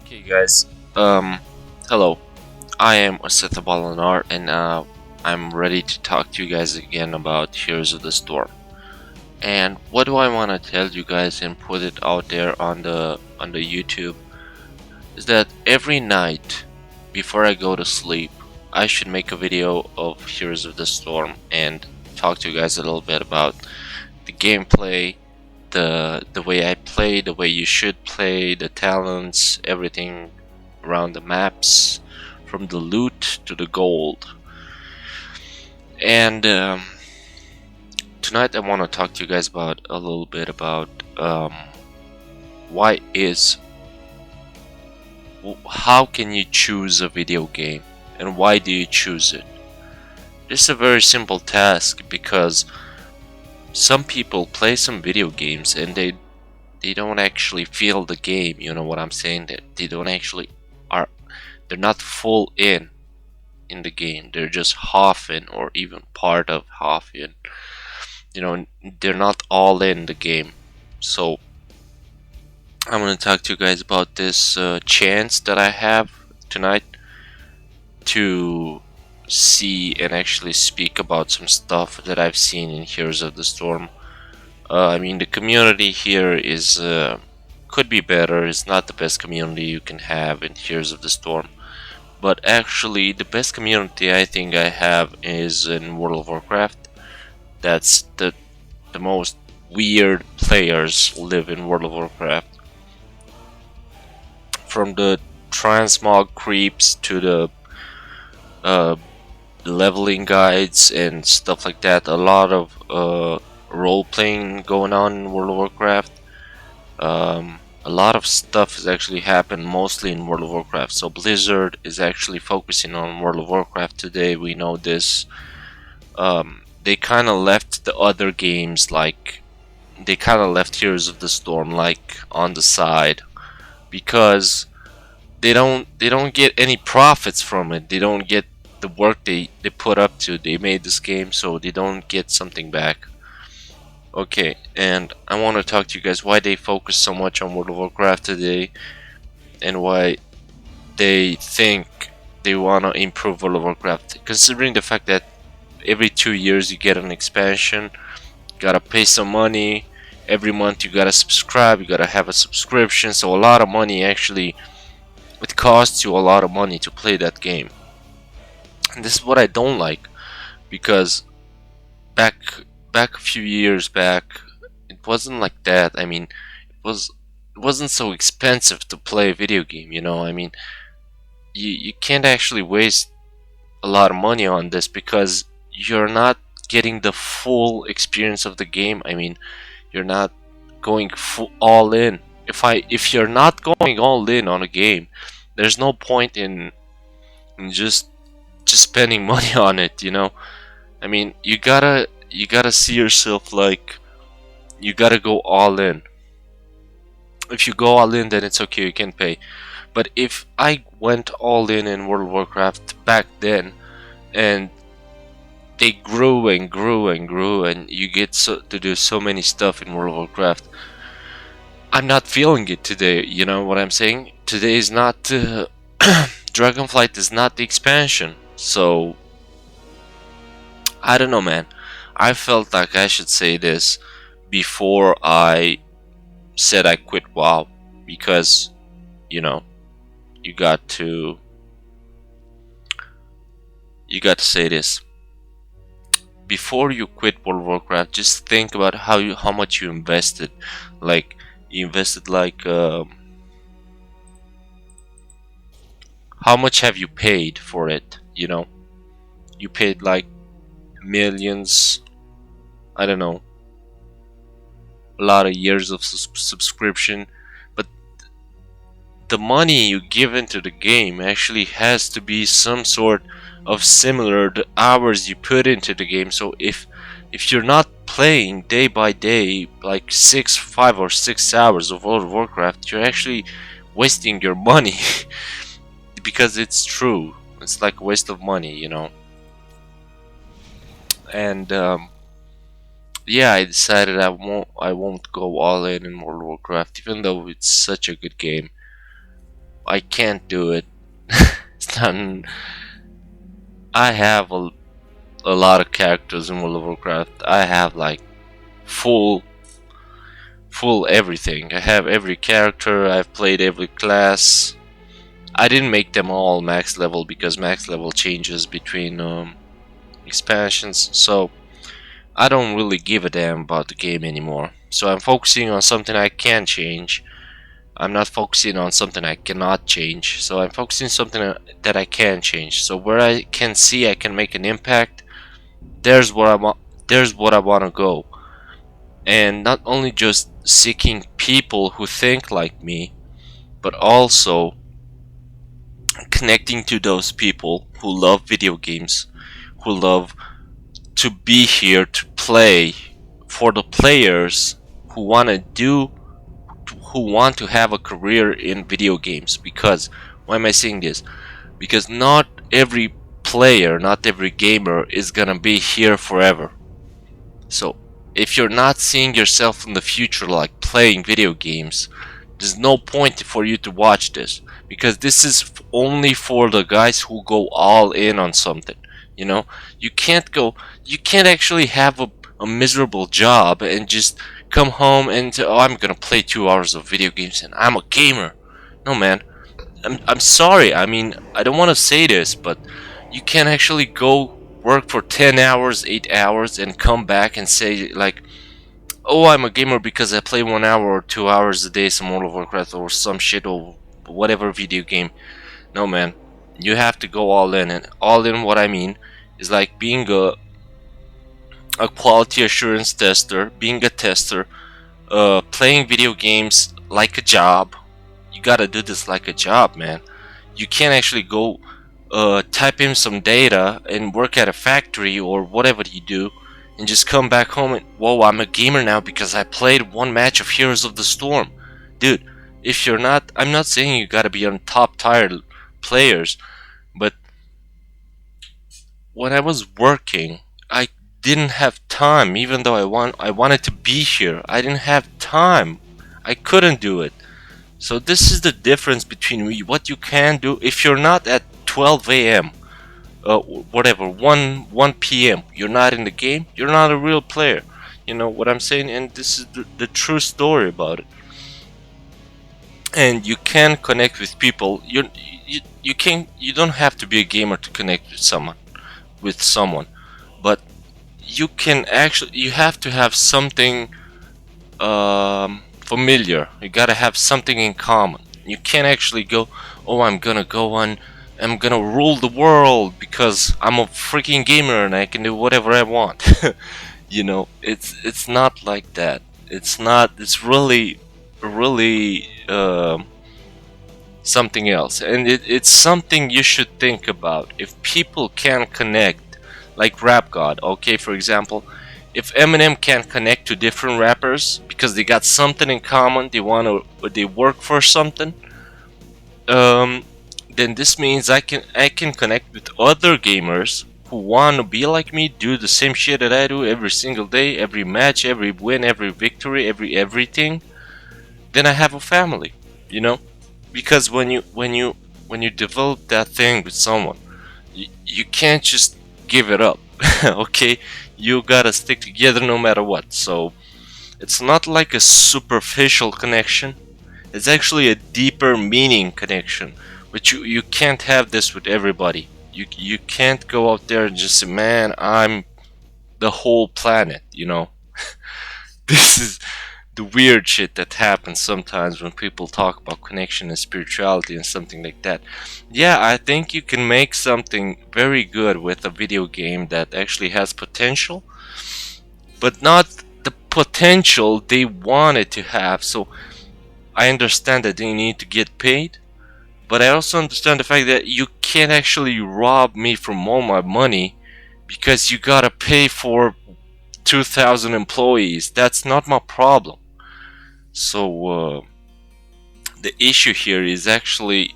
Okay, guys. Hello. I am Asitha Balanar, and I'm ready to talk to you guys again about Heroes of the Storm. And what do I want to tell you guys and put it out there on the YouTube is that every night before I go to sleep, I should make a video of Heroes of the Storm and talk to you guys a little bit about the gameplay, the way I play, the way you should play, the talents, everything around the maps, from the loot to the gold. And tonight I want to talk to you guys about a little bit about why is how can you choose a video game and why do you choose it? This is a very simple task because some people play some video games and they don't actually feel the game, you know what I'm saying? That they don't actually are they're not full in the game. They're just half in or even part of half in. You know, they're not all in the game. So I'm gonna talk to you guys about this chance that I have tonight to see and actually speak about some stuff that I've seen in Heroes of the Storm. I mean, the community here is could be better. It's not the best community you can have in Heroes of the Storm, but actually, the best community I think I have is in World of Warcraft. That's the most weird players live in World of Warcraft. From the transmog creeps to the uh, leveling guides and stuff like that. A lot of role playing going on in World of Warcraft. A lot of stuff has actually happened mostly in World of Warcraft. So Blizzard is actually focusing on World of Warcraft today. We know this. They kind of left the other games, like they kind of left Heroes of the Storm like on the side because they don't get any profits from it. They don't get the work they put up to. They made this game, so they don't get something back. Okay, and I want to talk to you guys why they focus so much on World of Warcraft today and why they think they want to improve World of Warcraft, considering the fact that every 2 years you get an expansion, you gotta pay some money, every month you gotta subscribe, you gotta have a subscription, so a lot of money actually, it costs you a lot of money to play that game. And this is what I don't like, because back back a few years back, it wasn't like that. I mean, it wasn't so expensive to play a video game, you know? I mean, you can't actually waste a lot of money on this because you're not getting the full experience of the game. I mean, you're not going full all in. If you're not going all in on a game, there's no point in just spending money on it, you know? I mean, you gotta see yourself like you gotta go all in. If you go all in, then it's okay, you can pay. But if I went all in World of Warcraft back then, and they grew and grew and grew, and you get to do so many stuff in World of Warcraft, I'm not feeling it today. You know what I'm saying? Today is not Dragonflight is not the expansion, so I don't know, man. I felt like I should say this before I said I quit WoW, because you know you got to say this before you quit World of Warcraft. Just think about how much you invested. Like you invested like how much have you paid for it? You know, you paid like millions. I don't know, a lot of years of subscription, but the money you give into the game actually has to be some sort of similar to hours you put into the game. So if you're not playing day by day like 5 or 6 hours of World of Warcraft, you're actually wasting your money because it's true. It's like a waste of money, you know. And yeah, I decided I won't go all in World of Warcraft, even though it's such a good game. I can't do it. It's not. I have a lot of characters in World of Warcraft. I have like full full everything. I have every character. I've played every class. I didn't make them all max level because max level changes between expansions. So I don't really give a damn about the game anymore. So I'm focusing on something I can change. I'm not focusing on something I cannot change. So I'm focusing on something that I can change. So where I can see I can make an impact, there's where I want. There's what I want to go. And not only just seeking people who think like me, but also connecting to those people who love video games, who love to be here to play, for the players who want to do, who want to have a career in video games. Because why am I saying this? Because not every player, not every gamer is gonna be here forever. So if you're not seeing yourself in the future like playing video games, there's no point for you to watch this, because this is only for the guys who go all in on something. You know, you can't actually have a miserable job and just come home and say, oh, I'm gonna play 2 hours of video games and I'm a gamer. No, man. I'm sorry. I mean, I don't want to say this, but you can't actually go work for 10 hours, 8 hours, and come back and say, like, oh, I'm a gamer because I play 1 hour or 2 hours a day some World of Warcraft or some shit or whatever video game. No, man. You have to go all in. And all in, what I mean, is like being a quality assurance tester, being a tester, playing video games like a job. You gotta do this like a job, man. You can't actually go type in some data and work at a factory or whatever you do and just come back home and, whoa, I'm a gamer now because I played one match of Heroes of the Storm. Dude, if you're not, I'm not saying you gotta be on top tier players, but when I was working, I didn't have time. Even though I wanted to be here, I didn't have time. I couldn't do it. So this is the difference between what you can do if you're not at 12 a.m. Whatever, 1 p.m. You're not in the game. You're not a real player. You know what I'm saying? And this is the true story about it. And you can connect with people. You don't have to be a gamer to connect with someone, but you can actually, you have to have something familiar. You gotta have something in common. You can't actually go, oh, I'm gonna rule the world because I'm a freaking gamer and I can do whatever I want. You know, it's not like that. It's not. It's really something else, and it's something you should think about. If people can connect, like Rap God, okay, for example, if Eminem can connect to different rappers because they got something in common, they work for something, then this means I can connect with other gamers who want to be like me, do the same shit that I do every single day, every match, every win, every victory, everything. Then I have a family, you know, because when you develop that thing with someone, you can't just give it up. Okay, you gotta stick together no matter what. So it's not like a superficial connection. It's actually a deeper meaning connection. But you can't have this with everybody. You can't go out there and just say, man, I'm the whole planet, you know. This is the weird shit that happens sometimes when people talk about connection and spirituality and something like that. Yeah, I think you can make something very good with a video game that actually has potential, but not the potential they want it to have. So I understand that they need to get paid, but I also understand the fact that you can't actually rob me from all my money because you gotta pay for 2,000 employees. That's not my problem. So the issue here is actually,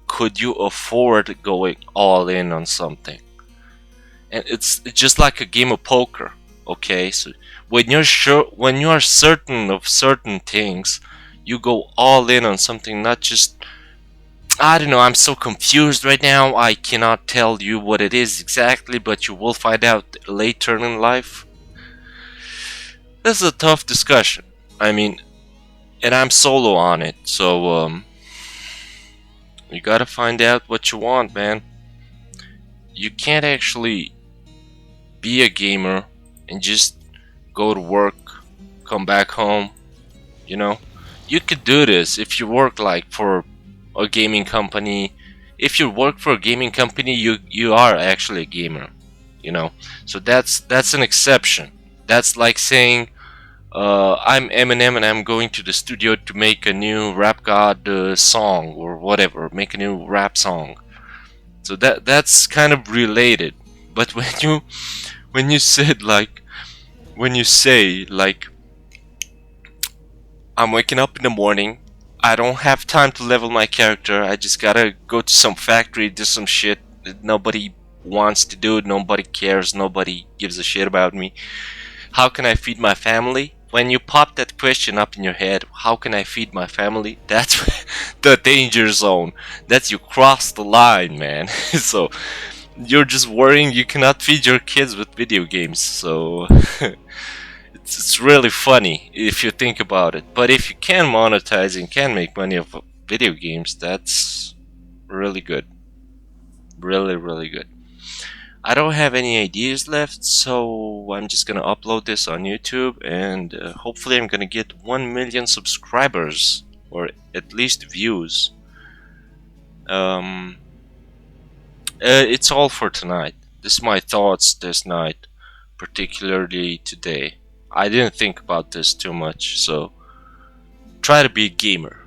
could you afford going all in on something? And it's just like a game of poker. Okay, so when you are certain of certain things, you go all in on something, not just I don't know, I'm so confused right now. I cannot tell you what it is exactly, but you will find out later in life. This is a tough discussion. I mean, and I'm solo on it, so you gotta find out what you want, man. You can't actually be a gamer and just go to work, come back home, you know? You could do this if you work like for a gaming company. If you work for a gaming company, you are actually a gamer, you know? So that's an exception. That's like saying I'm Eminem and I'm going to the studio to make a new Rap God song or whatever, make a new rap song. So that's kind of related. But when you said like when you say like I'm waking up in the morning, I don't have time to level my character. I just gotta go to some factory, do some shit that nobody wants to do, nobody cares, nobody gives a shit about me. How can I feed my family? When you pop that question up in your head, how can I feed my family? That's the danger zone. That's you cross the line, man. So you're just worrying you cannot feed your kids with video games. So it's really funny if you think about it. But if you can monetize and can make money off of video games, that's really good. Really, really good. I don't have any ideas left, so I'm just gonna upload this on YouTube, and hopefully I'm gonna get 1 million subscribers or at least views. Um, it's all for tonight. This is my thoughts this night, particularly today. I didn't think about this too much, so try to be a gamer.